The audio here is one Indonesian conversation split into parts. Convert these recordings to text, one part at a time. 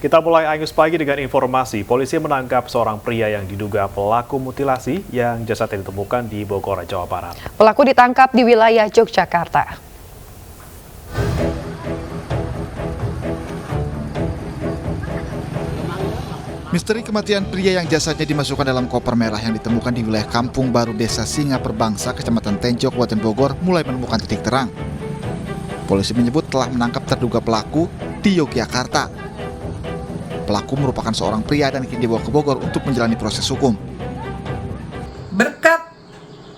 Kita mulai Angus pagi dengan informasi. Polisi menangkap seorang pria yang diduga pelaku mutilasi yang jasadnya ditemukan di Bogor, Jawa Barat. Pelaku ditangkap di wilayah Yogyakarta. Misteri kematian pria yang jasadnya dimasukkan dalam koper merah yang ditemukan di wilayah Kampung Baru Desa Singa Perbangsa, Kecamatan Tenjo, Kabupaten Bogor mulai menemukan titik terang. Polisi menyebut telah menangkap terduga pelaku di Yogyakarta. Pelaku merupakan seorang pria dan kini dibawa ke Bogor untuk menjalani proses hukum. Berkat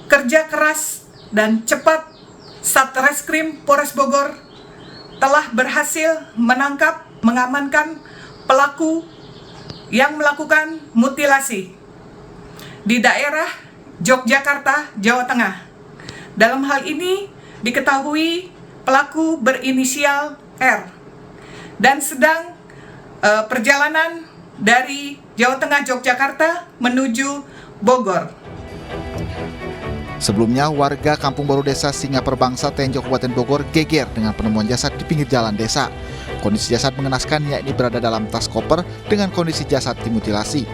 kerja keras dan cepat, Satreskrim Polres Bogor telah berhasil mengamankan pelaku yang melakukan mutilasi di daerah Yogyakarta, Jawa Tengah. Dalam hal ini diketahui pelaku berinisial R dan sedang perjalanan dari Jawa Tengah Yogyakarta menuju Bogor. Sebelumnya, warga Kampung Baru Desa Singa Perbangsa, Tenjo, Kabupaten Bogor geger dengan penemuan jasad di pinggir jalan desa. Kondisi jasad mengenaskan, yakni berada dalam tas koper dengan kondisi jasad dimutilasi.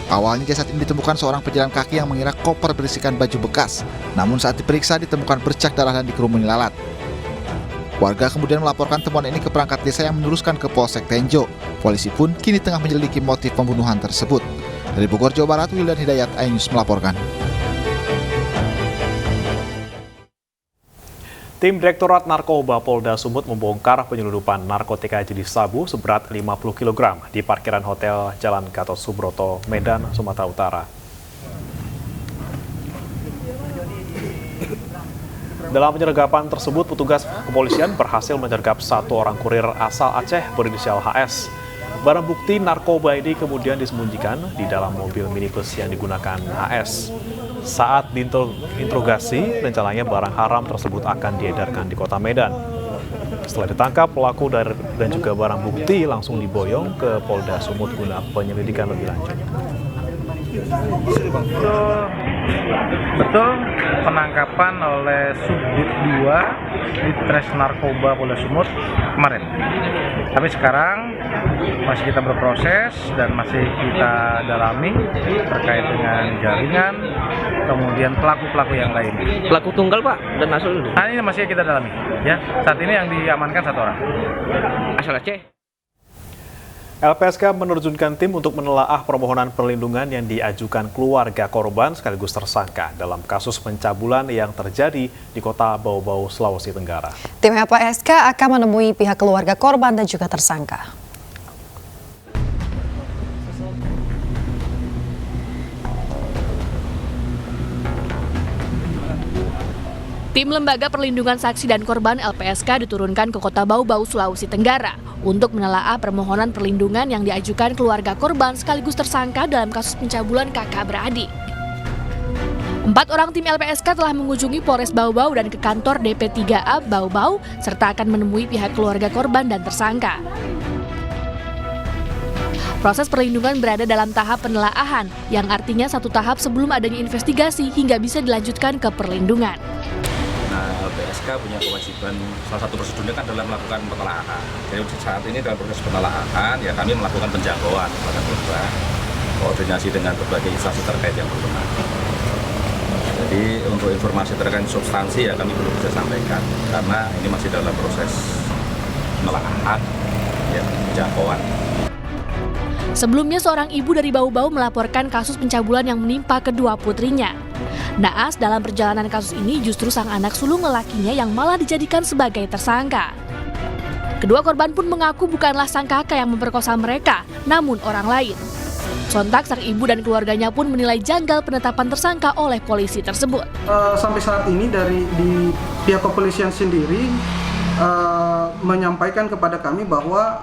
Awalnya jasad ini ditemukan seorang pejalan kaki yang mengira koper berisikan baju bekas. Namun saat diperiksa ditemukan bercak darah dan dikerumuni lalat. Warga kemudian melaporkan temuan ini ke perangkat desa yang meneruskan ke Polsek Tenjo. Polisi pun kini tengah menyelidiki motif pembunuhan tersebut. Dari Bogor, Jawa Barat, Wildan Hidayat, iNews melaporkan. Tim Direktorat Narkoba Polda Sumut membongkar penyelundupan narkotika jenis sabu seberat 50 kg di parkiran Hotel Jalan Gatot Subroto, Medan, Sumatera Utara. Dalam penyergapan tersebut, petugas kepolisian berhasil menyergap satu orang kurir asal Aceh berinisial HS. Barang bukti narkoba ini kemudian disembunyikan di dalam mobil minibus yang digunakan HS. Saat diinterogasi, rencananya barang haram tersebut akan diedarkan di kota Medan. Setelah ditangkap, pelaku dan juga barang bukti langsung diboyong ke Polda Sumut guna penyelidikan lebih lanjut. Betul penangkapan oleh Subdit 2 di Tres Narkoba Polda Sumut kemarin. Tapi sekarang masih kita berproses dan masih kita dalami terkait dengan jaringan, kemudian pelaku-pelaku yang lain. Pelaku tunggal, Pak, dan asal dulu. Nah, ini masih kita dalami. Ya, saat ini yang diamankan satu orang. Asal Aceh. LPSK menerjunkan tim untuk menelaah permohonan perlindungan yang diajukan keluarga korban sekaligus tersangka dalam kasus pencabulan yang terjadi di kota Bau-Bau, Sulawesi Tenggara. Tim LPSK akan menemui pihak keluarga korban dan juga tersangka. Tim Lembaga Perlindungan Saksi dan Korban LPSK diturunkan ke kota Bau-Bau, Sulawesi Tenggara untuk menelaah permohonan perlindungan yang diajukan keluarga korban sekaligus tersangka dalam kasus pencabulan kakak beradik. 4 orang tim LPSK telah mengunjungi Polres Bau-Bau dan ke kantor DP3A Bau-Bau serta akan menemui pihak keluarga korban dan tersangka. Proses perlindungan berada dalam tahap penelaahan, yang artinya satu tahap sebelum adanya investigasi hingga bisa dilanjutkan ke perlindungan. LPSK punya kewajiban, salah satu prosedurnya kan adalah melakukan penelaahan. Jadi saat ini dalam proses penelaahan, ya kami melakukan penjangkauan kepada korban, koordinasi dengan berbagai instansi terkait yang berwenang. Jadi untuk informasi terkait substansi ya kami belum bisa sampaikan, karena ini masih dalam proses penelaahan, ya penjangkauan. Sebelumnya seorang ibu dari Bau-Bau melaporkan kasus pencabulan yang menimpa kedua putrinya. Naas dalam perjalanan kasus ini justru sang anak sulung lelakinya yang malah dijadikan sebagai tersangka. Kedua korban pun mengaku bukanlah sang kakak yang memperkosa mereka, namun orang lain. Sontak sang ibu dan keluarganya pun menilai janggal penetapan tersangka oleh polisi tersebut. Sampai saat ini di pihak kepolisian sendiri menyampaikan kepada kami bahwa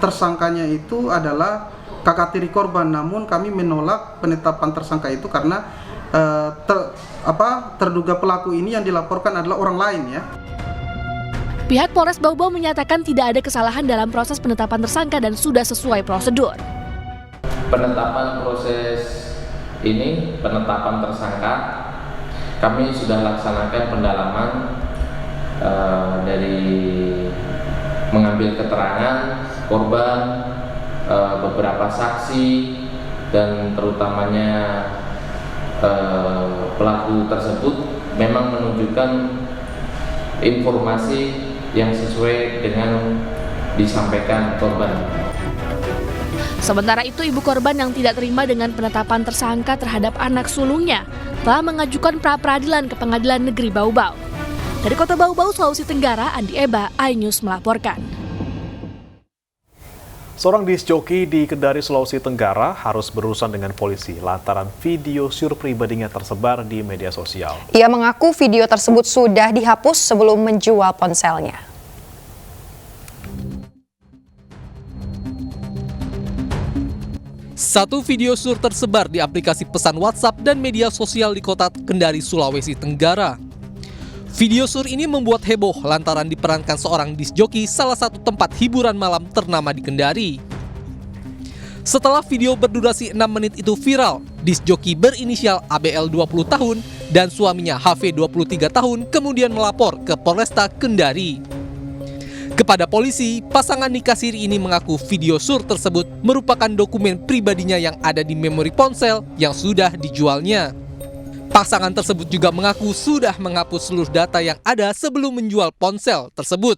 tersangkanya itu adalah kakak tiri korban, namun kami menolak penetapan tersangka itu karena terduga pelaku ini yang dilaporkan adalah orang lain ya. Pihak Polres Bau-Bau menyatakan tidak ada kesalahan dalam proses penetapan tersangka dan sudah sesuai prosedur. Penetapan proses ini, penetapan tersangka, kami sudah laksanakan pendalaman dari mengambil keterangan korban, beberapa saksi dan terutamanya pelaku tersebut memang menunjukkan informasi yang sesuai dengan disampaikan korban. Sementara itu, ibu korban yang tidak terima dengan penetapan tersangka terhadap anak sulungnya telah mengajukan pra-peradilan ke Pengadilan Negeri Bau-Bau. Dari Kota Bau-Bau, Sulawesi Tenggara, Andi Eba, iNews melaporkan. Seorang disc joki di Kendari, Sulawesi Tenggara harus berurusan dengan polisi lantaran video sur pribadinya tersebar di media sosial. Ia mengaku video tersebut sudah dihapus sebelum menjual ponselnya. Satu video sur tersebar di aplikasi pesan WhatsApp dan media sosial di Kota Kendari, Sulawesi Tenggara. Video sur ini membuat heboh lantaran diperankan seorang disc joki salah satu tempat hiburan malam ternama di Kendari. Setelah video berdurasi 6 menit itu viral, disc joki berinisial ABL 20 tahun dan suaminya HV 23 tahun kemudian melapor ke Polresta Kendari. Kepada polisi, pasangan nikah siri ini mengaku video sur tersebut merupakan dokumen pribadinya yang ada di memori ponsel yang sudah dijualnya. Pasangan tersebut juga mengaku sudah menghapus seluruh data yang ada sebelum menjual ponsel tersebut.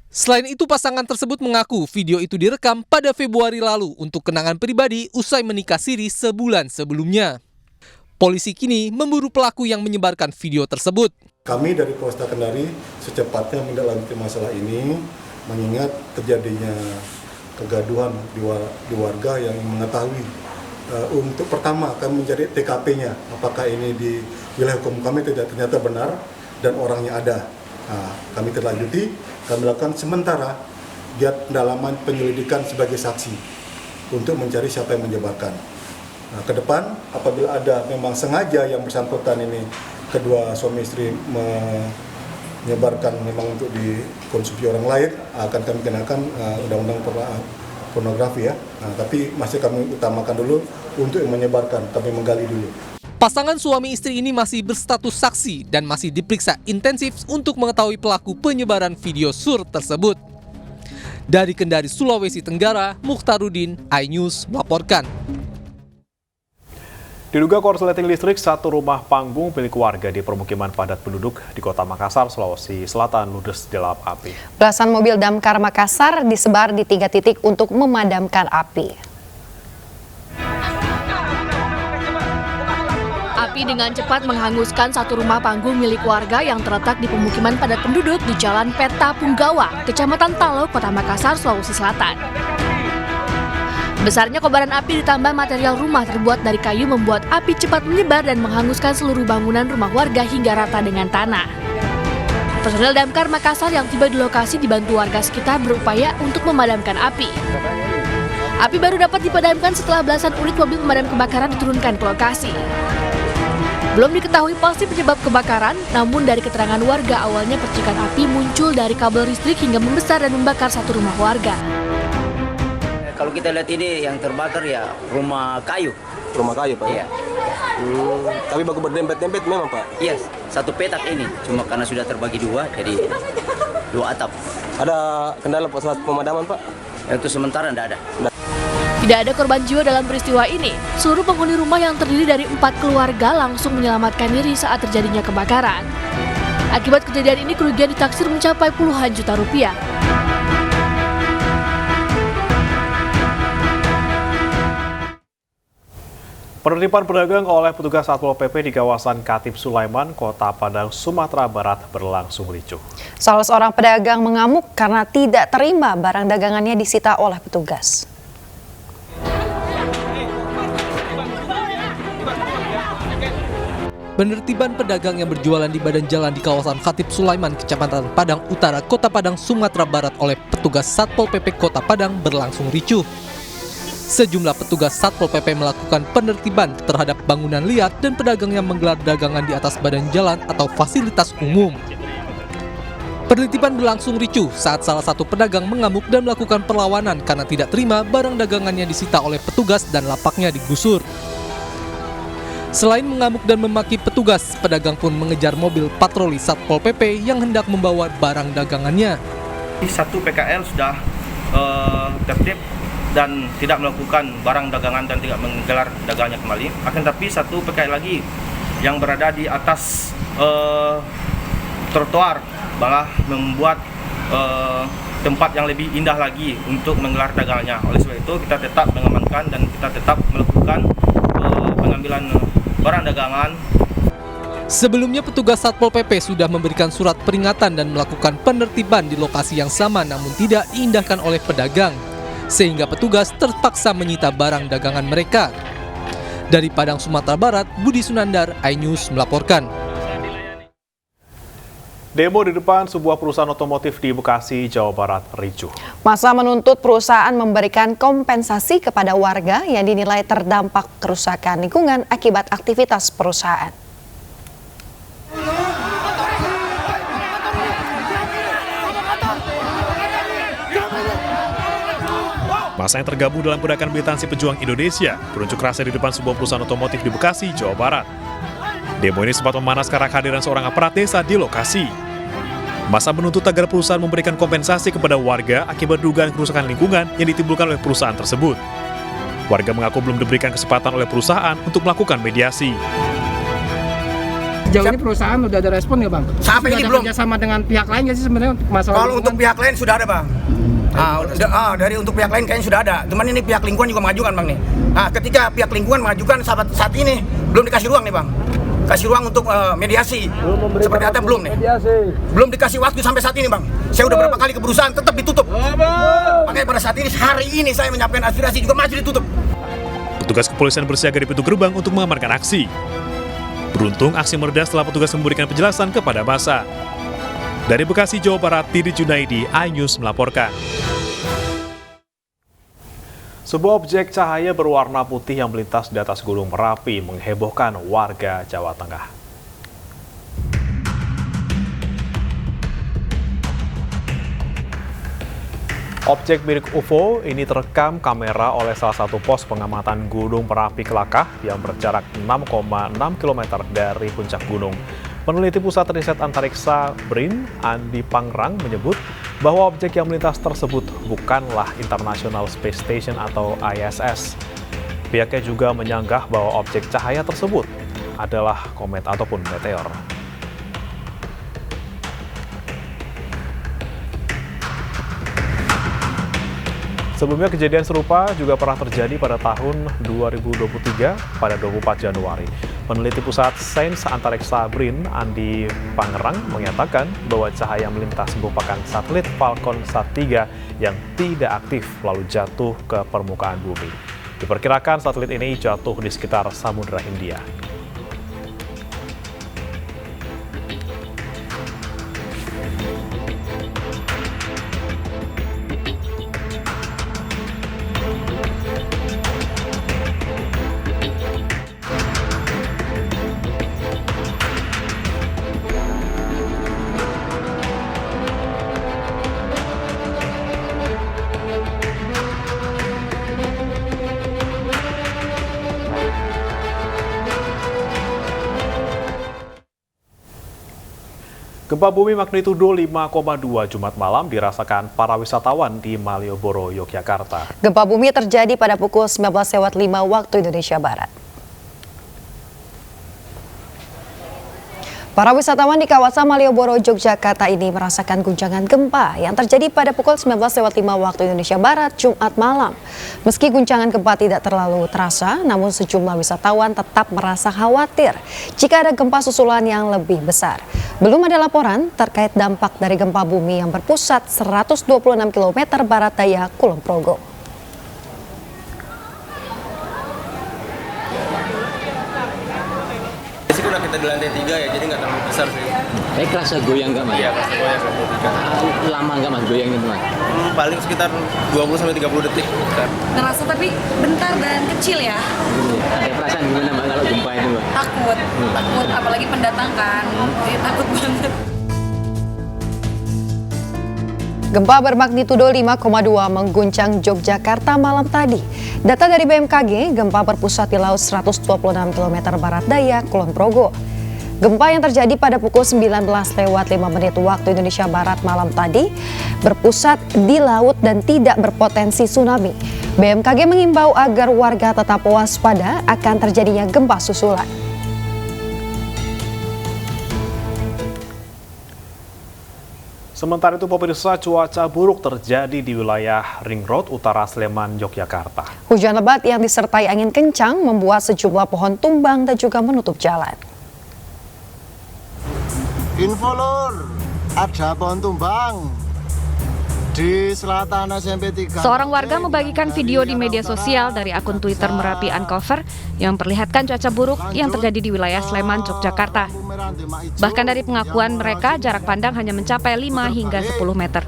Selain itu, pasangan tersebut mengaku video itu direkam pada Februari lalu untuk kenangan pribadi usai menikah siri sebulan sebelumnya. Polisi kini memburu pelaku yang menyebarkan video tersebut. Kami dari Polresta Kendari secepatnya menindaklanjuti masalah ini, mengingat terjadinya kegaduhan di warga yang mengetahui. Untuk pertama kami mencari TKP-nya, apakah ini di wilayah hukum kami ternyata benar dan orangnya ada. Kami terlanjuti, kami lakukan sementara giat pendalaman penyelidikan sebagai saksi untuk mencari siapa yang menyebarkan. Ke depan apabila ada memang sengaja yang bersangkutan ini kedua suami istri menyebarkan memang untuk dikonsumsi orang lain, akan kami kenakan undang-undang pornografi ya. Tapi masih kami utamakan dulu untuk yang menyebarkan, kami menggali dulu. Pasangan suami istri ini masih berstatus saksi dan masih diperiksa intensif untuk mengetahui pelaku penyebaran video sur tersebut. Dari Kendari, Sulawesi Tenggara, Mukhtarudin, iNews melaporkan. Diduga korsleting listrik satu rumah panggung milik warga di permukiman padat penduduk di Kota Makassar, Sulawesi Selatan ludes dilalap api. Belasan mobil damkar Makassar disebar di 3 titik untuk memadamkan api. Api dengan cepat menghanguskan satu rumah panggung milik warga yang terletak di pemukiman padat penduduk di Jalan Peta Punggawa, Kecamatan Talo, Kota Makassar, Sulawesi Selatan. Besarnya kobaran api ditambah material rumah terbuat dari kayu membuat api cepat menyebar dan menghanguskan seluruh bangunan rumah warga hingga rata dengan tanah. Personel damkar Makassar yang tiba di lokasi dibantu warga sekitar berupaya untuk memadamkan api. Api baru dapat dipadamkan setelah belasan unit mobil pemadam kebakaran diturunkan ke lokasi. Belum diketahui pasti penyebab kebakaran, namun dari keterangan warga awalnya percikan api muncul dari kabel listrik hingga membesar dan membakar satu rumah warga. Kalau kita lihat ini yang terbakar ya rumah kayu. Rumah kayu, Pak? Iya. Tapi bagus berdempet-dempet memang, Pak? Iya, satu petak ini. Cuma karena sudah terbagi dua, jadi 2 atap. Ada kendala saat pemadaman, Pak? Untuk sementara tidak ada. Tidak ada korban jiwa dalam peristiwa ini. Seluruh penghuni rumah yang terdiri dari 4 keluarga langsung menyelamatkan diri saat terjadinya kebakaran. Akibat kejadian ini kerugian ditaksir mencapai puluhan juta rupiah. Penertiban pedagang oleh petugas Satpol PP di kawasan Katib Sulaiman, Kota Padang, Sumatera Barat berlangsung ricuh. Salah seorang pedagang mengamuk karena tidak terima barang dagangannya disita oleh petugas. Penertiban pedagang yang berjualan di badan jalan di kawasan Katib Sulaiman, Kecamatan Padang Utara, Kota Padang, Sumatera Barat oleh petugas Satpol PP Kota Padang berlangsung ricuh. Sejumlah petugas Satpol PP melakukan penertiban terhadap bangunan liar dan pedagang yang menggelar dagangan di atas badan jalan atau fasilitas umum. Penertiban berlangsung ricuh saat salah satu pedagang mengamuk dan melakukan perlawanan karena tidak terima barang dagangannya disita oleh petugas dan lapaknya digusur. Selain mengamuk dan memaki petugas, pedagang pun mengejar mobil patroli Satpol PP yang hendak membawa barang dagangannya. Satu PKL sudah tertib dan tidak melakukan barang dagangan dan tidak menggelar dagangnya kembali. Akan tapi satu PKI lagi yang berada di atas trotoar malah membuat tempat yang lebih indah lagi untuk menggelar dagangannya. Oleh sebab itu kita tetap mengamankan dan kita tetap melakukan pengambilan barang dagangan. Sebelumnya petugas Satpol PP sudah memberikan surat peringatan dan melakukan penertiban di lokasi yang sama namun tidak diindahkan oleh pedagang, sehingga petugas terpaksa menyita barang dagangan mereka. Dari Padang, Sumatera Barat, Budi Sunandar, iNews melaporkan. Demo di depan sebuah perusahaan otomotif di Bekasi, Jawa Barat ricuh. Massa menuntut perusahaan memberikan kompensasi kepada warga yang dinilai terdampak kerusakan lingkungan akibat aktivitas perusahaan. Massa yang tergabung dalam Gerakan Militansi Pejuang Indonesia berunjuk rasa di depan sebuah perusahaan otomotif di Bekasi, Jawa Barat. Demo ini sempat memanas karena kehadiran seorang aparat desa di lokasi. Massa menuntut agar perusahaan memberikan kompensasi kepada warga akibat dugaan kerusakan lingkungan yang ditimbulkan oleh perusahaan tersebut. Warga mengaku belum diberikan kesempatan oleh perusahaan untuk melakukan mediasi. Sejauh ini perusahaan udah ada respon ya Bang? Sampai ini belum. Sama dengan pihak lain nggak sih sebenarnya untuk masalah Kalau untuk pihak lain sudah ada Bang. Dari untuk pihak lain kayaknya sudah ada. Cuman ini pihak lingkungan juga mengajukan Bang nih. Ketika pihak lingkungan mengajukan saat ini belum dikasih ruang nih Bang. Kasih ruang untuk mediasi. Seperti apa belum nih? Belum dikasih waktu sampai saat ini Bang. Saya udah berapa kali ke perusahaan tetap ditutup. Makanya pada saat ini hari ini saya menyampaikan aspirasi juga masih ditutup. Petugas kepolisian bersiaga di pintu gerbang untuk mengamankan aksi. Beruntung aksi mereda setelah petugas memberikan penjelasan kepada massa. Dari Bekasi, Jawa Barat, Didi Junaidi, iNews melaporkan. Sebuah objek cahaya berwarna putih yang melintas di atas Gunung Merapi menghebohkan warga Jawa Tengah. Objek mirip UFO ini terekam kamera oleh salah satu pos pengamatan Gunung Merapi Kelakah yang berjarak 6,6 km dari puncak gunung. Peneliti Pusat Riset Antariksa BRIN, Andi Pangrang, menyebut bahwa objek yang melintas tersebut bukanlah International Space Station atau ISS. Pihaknya juga menyanggah bahwa objek cahaya tersebut adalah komet ataupun meteor. Sebelumnya kejadian serupa juga pernah terjadi pada tahun 2023 pada 24 Januari. Peneliti Pusat Sains Antariksa BRIN, Andi Pangerang, menyatakan bahwa cahaya melintas merupakan satelit Falcon Sat 3 yang tidak aktif lalu jatuh ke permukaan bumi. Diperkirakan satelit ini jatuh di sekitar Samudra Hindia. Gempa bumi magnitudo 5,2 Jumat malam dirasakan para wisatawan di Malioboro, Yogyakarta. Gempa bumi terjadi pada pukul 19.05 waktu Indonesia Barat. Para wisatawan di kawasan Malioboro, Yogyakarta ini merasakan guncangan gempa yang terjadi pada pukul 19.05 waktu Indonesia Barat, Jumat malam. Meski guncangan gempa tidak terlalu terasa, namun sejumlah wisatawan tetap merasa khawatir jika ada gempa susulan yang lebih besar. Belum ada laporan terkait dampak dari gempa bumi yang berpusat 126 km barat daya Kulon Progo. Udah kita di lantai 3 ya, jadi nggak terlalu besar sih. Kayak kerasa goyang nggak Mas? Iya, kerasa goyang lantai 3. Lama nggak Mas goyangnya Mas? Paling sekitar 20-30 detik. Ngerasa tapi bentar dan kecil ya. Ada perasaan gimana Mbak kalau gempa itu Mbak? Takut, apalagi pendatang kan, jadi takut banget. Gempa bermagnitudo 5,2 mengguncang Yogyakarta malam tadi. Data dari BMKG, gempa berpusat di laut 126 km barat daya Kulon Progo. Gempa yang terjadi pada pukul 19:05 waktu Indonesia Barat malam tadi berpusat di laut dan tidak berpotensi tsunami. BMKG mengimbau agar warga tetap waspada akan terjadinya gempa susulan. Sementara itu pemirsa, cuaca buruk terjadi di wilayah Ring Road Utara Sleman, Yogyakarta. Hujan lebat yang disertai angin kencang membuat sejumlah pohon tumbang dan juga menutup jalan. Info lur, ada pohon tumbang di selatan SMP 3. Seorang warga membagikan video di media sosial dari akun Twitter Merapi Uncover yang memperlihatkan cuaca buruk yang terjadi di wilayah Sleman, Yogyakarta. Bahkan dari pengakuan mereka, jarak pandang hanya mencapai 5 hingga 10 meter.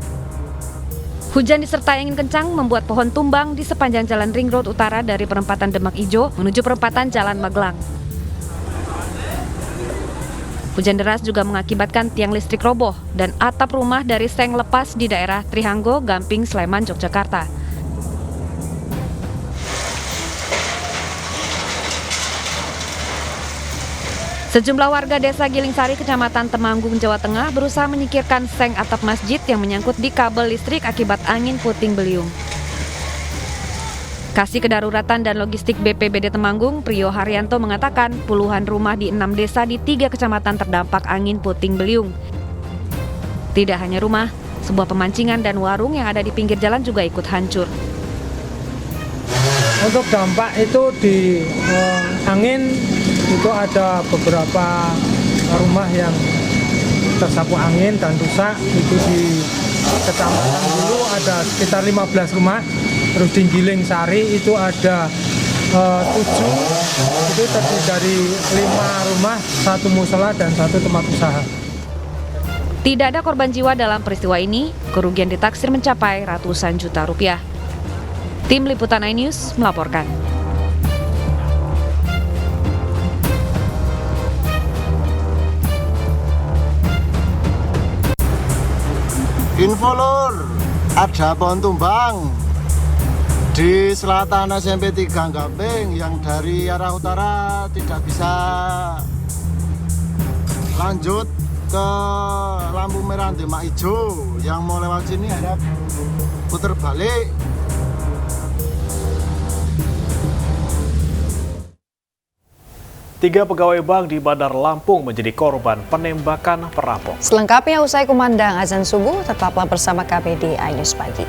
Hujan disertai angin kencang membuat pohon tumbang di sepanjang jalan Ring Road Utara dari perempatan Demak Ijo menuju perempatan Jalan Magelang. Hujan deras juga mengakibatkan tiang listrik roboh dan atap rumah dari seng lepas di daerah Trihanggo, Gamping, Sleman, Yogyakarta. Sejumlah warga desa Gilingsari, Kecamatan Temanggung, Jawa Tengah berusaha menyingkirkan seng atap masjid yang menyangkut di kabel listrik akibat angin puting beliung. Kasih Kedaruratan dan Logistik BPBD Temanggung, Priyo Haryanto mengatakan puluhan rumah di 6 desa di 3 kecamatan terdampak angin puting beliung. Tidak hanya rumah, sebuah pemancingan dan warung yang ada di pinggir jalan juga ikut hancur. Untuk dampak itu di angin itu ada beberapa rumah yang tersapu angin dan rusak. Itu di Kecamatan Hulu ada sekitar 15 rumah. Terus di Gilingsari itu ada 7, itu terdiri dari 5 rumah, 1 musola dan 1 tempat usaha. Tidak ada korban jiwa dalam peristiwa ini, kerugian ditaksir mencapai ratusan juta rupiah. Tim Liputan iNews melaporkan. Info lur, ada pohon tumbang di selatan SMP 3 Gamping yang dari arah utara tidak bisa lanjut ke lampu merah Demak Ijo, yang mau lewat sini harap putar balik. Tiga pegawai bank di Bandar Lampung menjadi korban penembakan perampok. Selengkapnya usai kumandang azan subuh, tetaplah bersama kami di iNews Pagi.